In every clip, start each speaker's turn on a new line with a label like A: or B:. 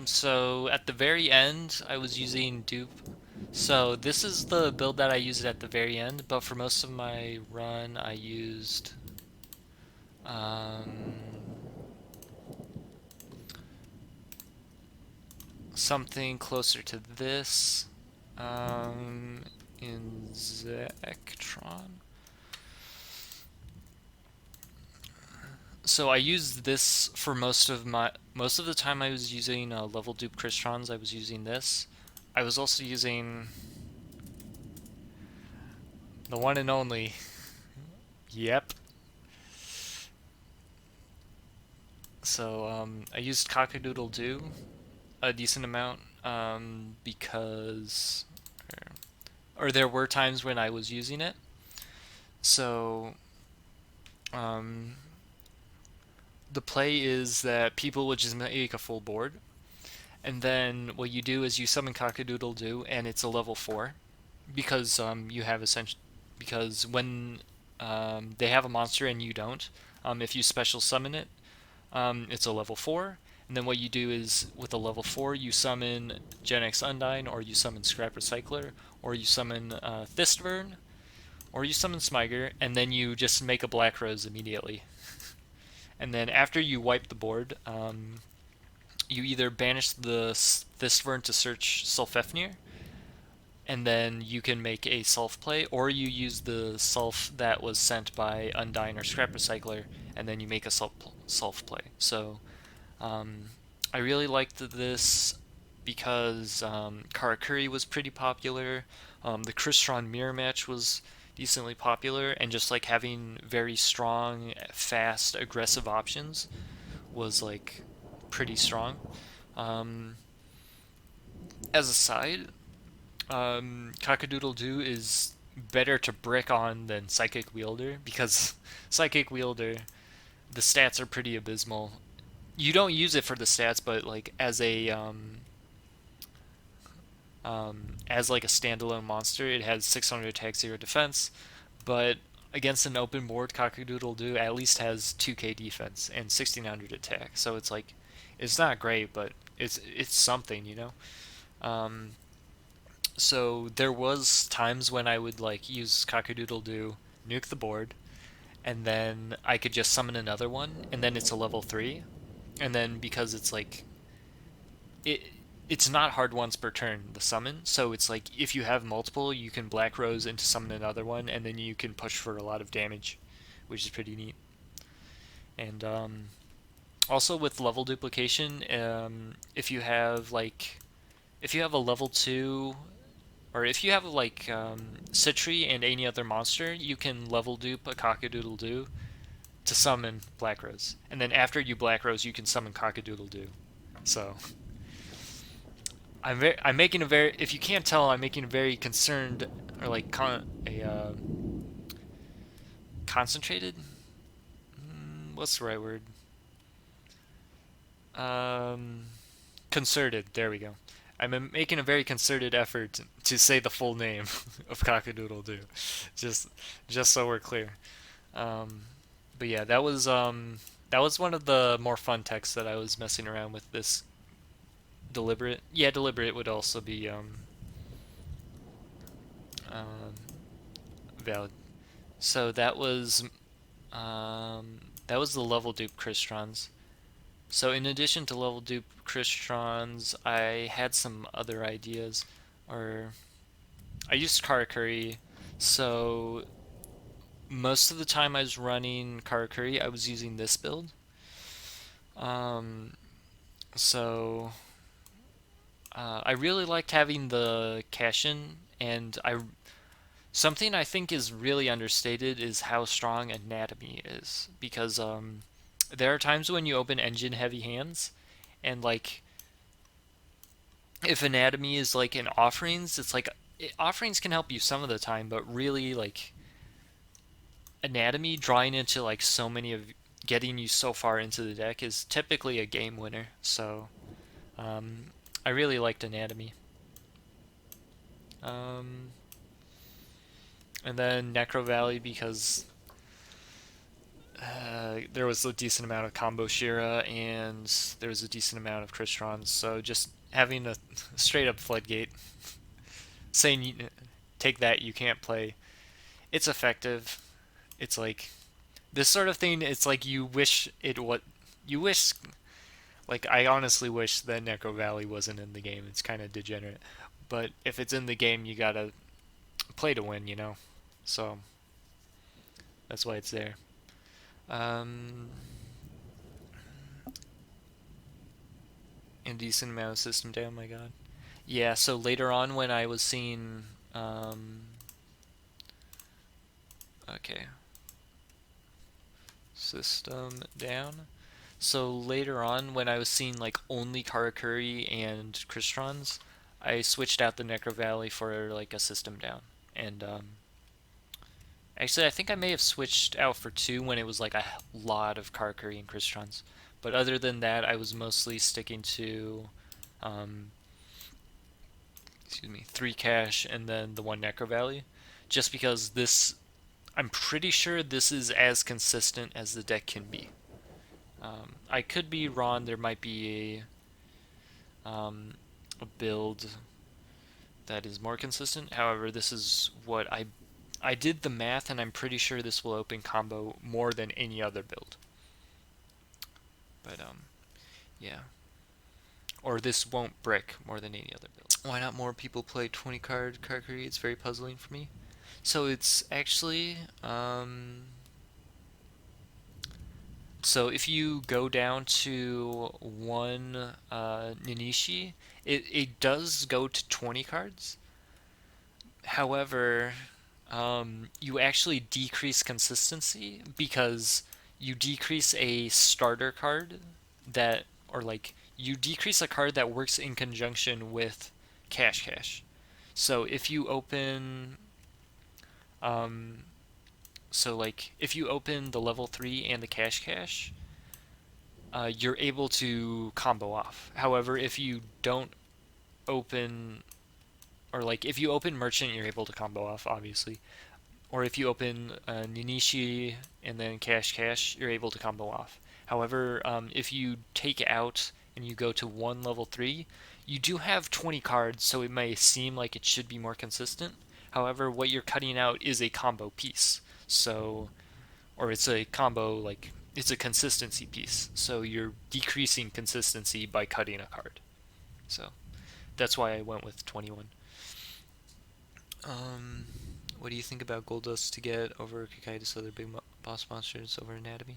A: So at the very end, I was using dupe. So this is the build that I used at the very end, but for most of my run, I used um, something closer to this in Zectron. So I used this for most of the time I was using level dupe Crystrons. I was using this. I was also using the one and only. Yep. So I used Cockadoodle Doo a decent amount because, or there were times when I was using it. So um, the play is that people would just make a full board, and then what you do is you summon Cockadoodle Doo, and it's a level 4 because you have essential because when they have a monster and you don't, if you special summon it, it's a level 4. And then what you do is with a level 4, you summon Gen X Undyne, or you summon Scrap Recycler, or you summon Thistburn, or you summon Smiger, and then you just make a Black Rose immediately. And then after you wipe the board, you either banish the Thistburn to search Sulfefnir, and then you can make a Sulf play, or you use the Sulf that was sent by Undyne or Scrap Recycler, and then you make a Sulf play. So um, I really liked this because Karakuri was pretty popular. The Crystron mirror match was decently popular, and just like having very strong, fast, aggressive options was like pretty strong. Um, as a side, Cockadoodle Doo is better to brick on than Psychic Wielder because Psychic Wielder, the stats are pretty abysmal. You don't use it for the stats, but like as like a standalone monster, it has 600 attack, 0 defense. But against an open board, Cockadoodle Doo at least has 2k defense and 1600 attack. So it's like, it's not great, but it's something, you know. Um, so there was times when I would like use Cockadoodle Doo, nuke the board, and then I could just summon another one, and then it's a level 3. And then because it's like it it's not hard once per turn, the summon, so it's like if you have multiple, you can Black Rose into summon another one, and then you can push for a lot of damage, which is pretty neat. And also with level duplication, if you have a level 2, or if you have like Citri and any other monster, you can level dupe a Cockadoodle Doo to summon Black Rose, and then after you Black Rose, you can summon Cockadoodle Doo. So I'm making a very, if you can't tell, I'm making a very concerned, or like concentrated. What's the right word? Um, Concerted. There we go. I'm making a very concerted effort to say the full name of Cockadoodle Doo, just just so we're clear. Um, but yeah, that was one of the more fun texts that I was messing around with. This deliberate, yeah, deliberate would also be um, valid. So that was the level dupe Crystrons. So in addition to level dupe Crystrons, I had some other ideas, or I used Karakuri. So most of the time I was running Karakuri, I was using this build. Um, so I really liked having the Cashin, and I something I think is really understated is how strong Anatomy is, because there are times when you open engine heavy hands, and like if Anatomy is like in offerings, it's like offerings can help you some of the time, but really like Anatomy drawing into like so many of getting you so far into the deck is typically a game winner. So um, I really liked Anatomy. Um, and then Necro Valley because there was a decent amount of combo Shira, and there was a decent amount of Crystron. So just having a straight up floodgate, saying take that, you can't play. It's effective. It's like this sort of thing. It's like you wish it what you wish. Like I honestly wish that Necro Valley wasn't in the game. It's kind of degenerate, but if it's in the game, you gotta play to win. So that's why it's there. Um, Indecent amount of system down. My God. Yeah. So later on, when I was seeing, okay, system down. So later on, when I was seeing like only Karakuri and Cristrons, I switched out the Necro Valley for like a system down. And actually, I think I may have switched out for two when it was like a lot of Karakuri and Cristrons. But other than that, I was mostly sticking to, um, excuse me, three cash and then the one Necro Valley, just because this, I'm pretty sure this is as consistent as the deck can be. I could be wrong. There might be a build that is more consistent. However, this is what I did the math, and I'm pretty sure this will open combo more than any other build. But yeah, or this won't brick more than any other build. Why not more people play 20 card Karkari? It's very puzzling for me. So it's actually so if you go down to one Ninishi, it does go to 20 cards. However, you actually decrease consistency because you decrease a starter card that, or like, you decrease a card that works in conjunction with Cash Cash. So if you open, um, so like, if you open the level 3 and the Cash Cash, you're able to combo off. However, if you don't open, or like, if you open Merchant, you're able to combo off, obviously. Or if you open Ninishi and then Cash Cash, you're able to combo off. However, if you take out and you go to one level 3, you do have 20 cards, so it may seem like it should be more consistent. However, what you're cutting out is a combo piece. So, or it's a combo, like, it's a consistency piece. So you're decreasing consistency by cutting a card. So that's why I went with 21. Um, what do you think about Gold Dust to get over Kakaitis other big boss monsters over Anatomy?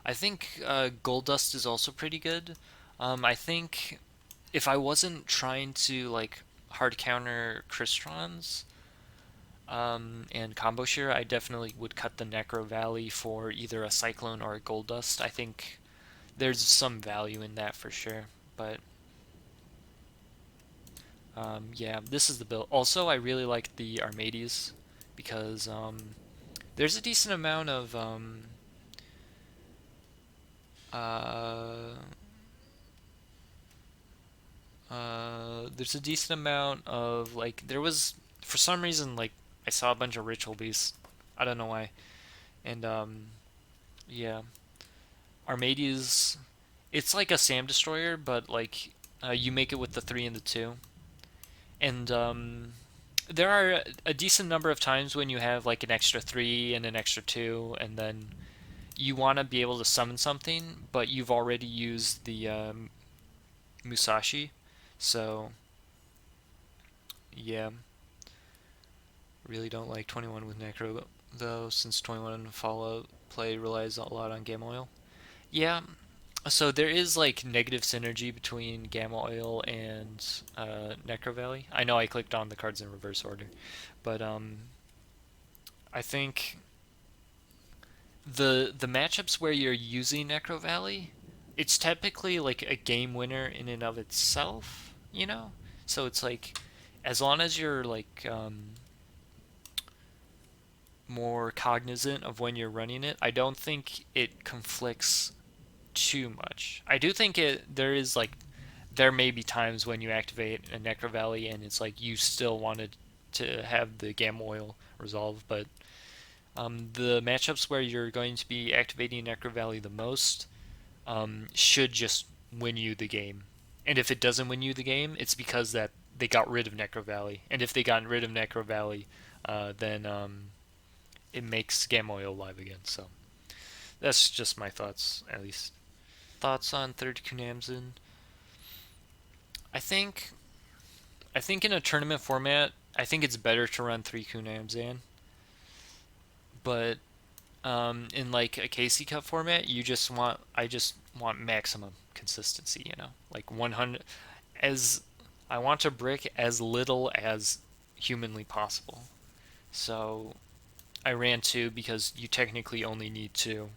A: I think Gold Dust is also pretty good. I think if I wasn't trying to like hard counter Cristrons and Combo Shear, I definitely would cut the Necro Valley for either a Cyclone or a Gold Dust. I think there's some value in that for sure. But yeah, this is the build. Also, I really like the Armades because there's a decent amount of uh, there's a decent amount of like there was for some reason like I saw a bunch of ritual beasts. I don't know why. And yeah, Armades, it's like a Sam Destroyer, but like you make it with the 3 and the 2. And there are a decent number of times when you have like an extra 3 and an extra 2, and then you want to be able to summon something, but you've already used the Musashi. So, yeah, really don't like 21 with Necro, though, since 21 Fallout play relies a lot on Gamma Oil. Yeah, so there is like negative synergy between Gamma Oil and Necro Valley. I know I clicked on the cards in reverse order, but I think the matchups where you're using Necro Valley, it's typically like a game winner in and of itself. So it's like as long as you're like more cognizant of when you're running it, I don't think it conflicts too much. I do think there is like there may be times when you activate a Necro Valley and it's like you still wanted to have the Gamma Oil resolve, but The matchups where you're going to be activating Necro Valley the most should just win you the game. And if it doesn't win you the game, it's because that they got rid of Necro Valley. And if they got rid of Necro Valley, then it makes Gamoil live again. So that's just my thoughts, at least. Thoughts on third Kunamzin? I think I think in a tournament format, I think it's better to run three Kunamzan. But in like a KC Cup format, I just want maximum consistency. Like 100 as I want to brick as little as humanly possible. So I ran two because you technically only need two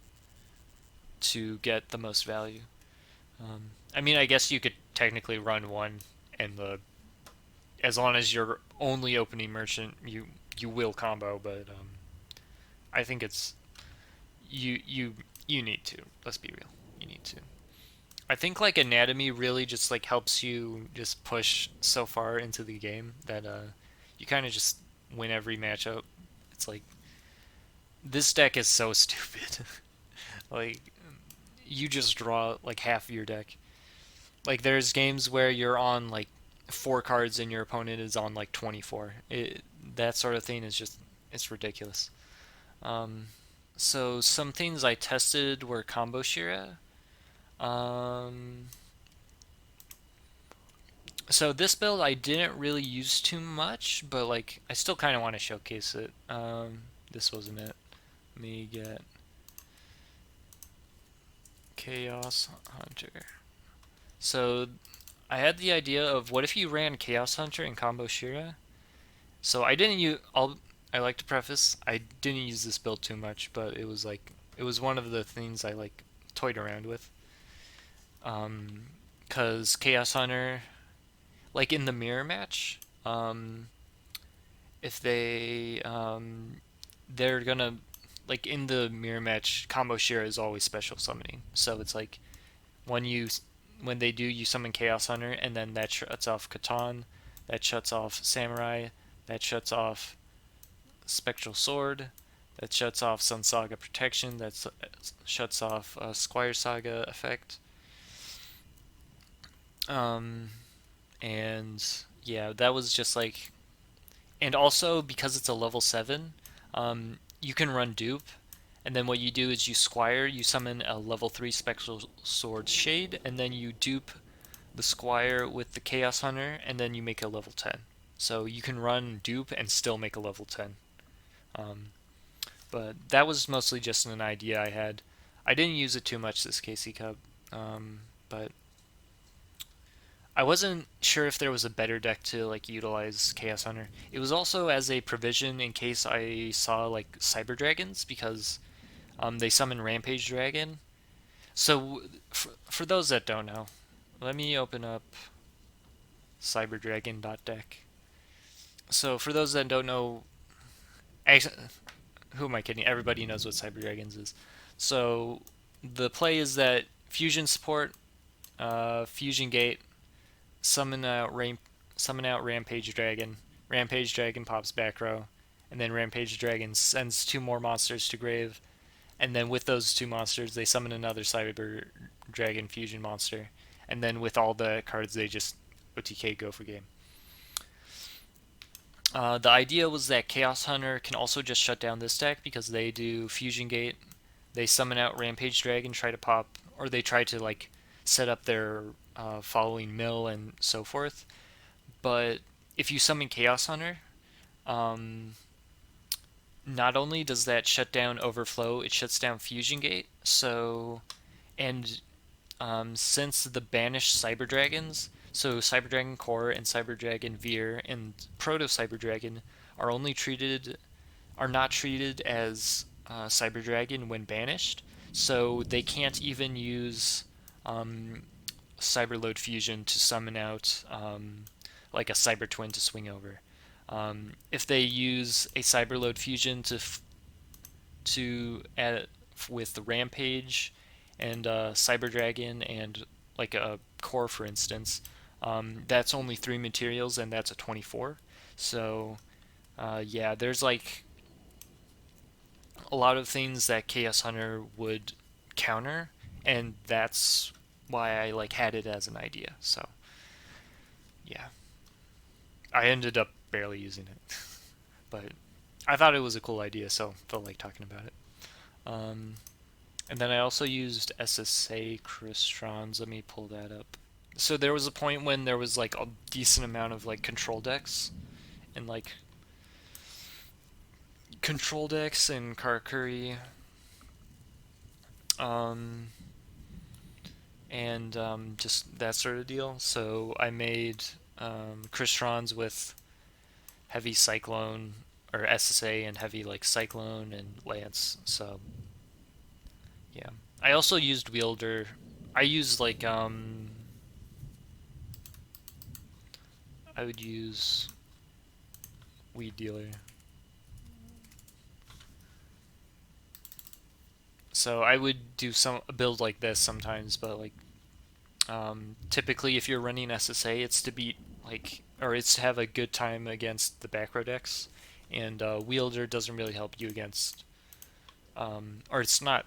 A: to get the most value. I mean, I guess you could technically run one, and the as long as you're only opening merchant, you will combo. But I think it's you need to. Let's be real, you need to. I think like anatomy really just like helps you just push so far into the game that you kind of just win every matchup. It's like this deck is so stupid. Like you just draw like half of your deck. Like there's games where you're on like four cards and your opponent is on like 24. That sort of thing is just it's ridiculous. Um, so some things I tested were combo Shira. Um, so this build I didn't really use too much, but like I still kind of want to showcase it. This wasn't it. Let me get Chaos Hunter. So I had the idea of what if you ran Chaos Hunter and combo Shira. So I didn't use. I like to preface I didn't use this build too much, but it was one of the things I like toyed around with. Cause Chaos Hunter, like in the mirror match, if they're gonna like in the mirror match, combo Shira is always special summoning. So it's like when you when they do you summon Chaos Hunter and then that shuts off Catan, that shuts off Samurai, that shuts off Spectral Sword, that shuts off Sun Saga Protection, that shuts off Squire Saga effect. Um, and yeah, that was just like, and also because it's a level 7, you can run dupe, and then what you do is you squire, you summon a level 3 Spectral Sword Shade, and then you dupe the squire with the Chaos Hunter, and then you make a level 10. So you can run dupe and still make a level 10. Um, but that was mostly just an idea I had. I didn't use it too much this KC Cup, but I wasn't sure if there was a better deck to like utilize Chaos Hunter. It was also as a provision in case I saw like Cyber Dragons because they summon Rampage Dragon. So for those that don't know, let me open up cyberdragon.deck. So for those that don't know, who am I kidding? Everybody knows what Cyber Dragons is. So the play is that fusion support, fusion gate, summon out summon out Rampage Dragon. Rampage Dragon pops back row, and then Rampage Dragon sends two more monsters to grave, and then with those two monsters they summon another Cyber Dragon fusion monster, and then with all the cards they just OTK go for game. The idea was that Chaos Hunter can also just shut down this deck because they do Fusion Gate, they summon out Rampage Dragon, try to pop, or they try to like set up their following mill and so forth. But if you summon Chaos Hunter, um, not only does that shut down Overflow, it shuts down Fusion Gate. So, and since the banished Cyber Dragons, so Cyber Dragon Core and Cyber Dragon Veer and Proto Cyber Dragon are only treated are not treated as Cyber Dragon when banished, so they can't even use Cyberload Fusion to summon out like a Cyber Twin to swing over. If they use a Cyberload Fusion to add with the Rampage and Cyber Dragon and like a core, for instance, that's only 3 materials and that's a 24. So yeah, there's like a lot of things that Chaos Hunter would counter, and that's why I like had it as an idea. So yeah, I ended up barely using it, but I thought it was a cool idea, so felt like talking about it. Um, and then I also used SSA Crystrons. Let me pull that up. So there was a point when there was like a decent amount of like and like control decks and Karakuri, um, and just that sort of deal. So I made Crystrons with heavy Cyclone or SSA and heavy like Cyclone and Lance. So yeah, I also used Wielder. I used like I would use Weed Dealer. So I would do some a build like this sometimes, but like typically if you're running SSA, it's to beat like or it's to have a good time against the back row decks, and Wielder doesn't really help you against or it's not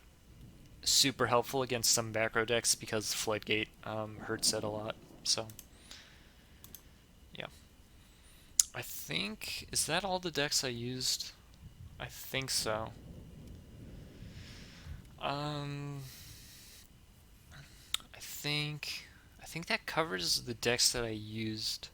A: super helpful against some back row decks because Floodgate hurts it a lot. So yeah, I think is that all the decks I used? I think so. Um, I think I think that covers the decks that I used.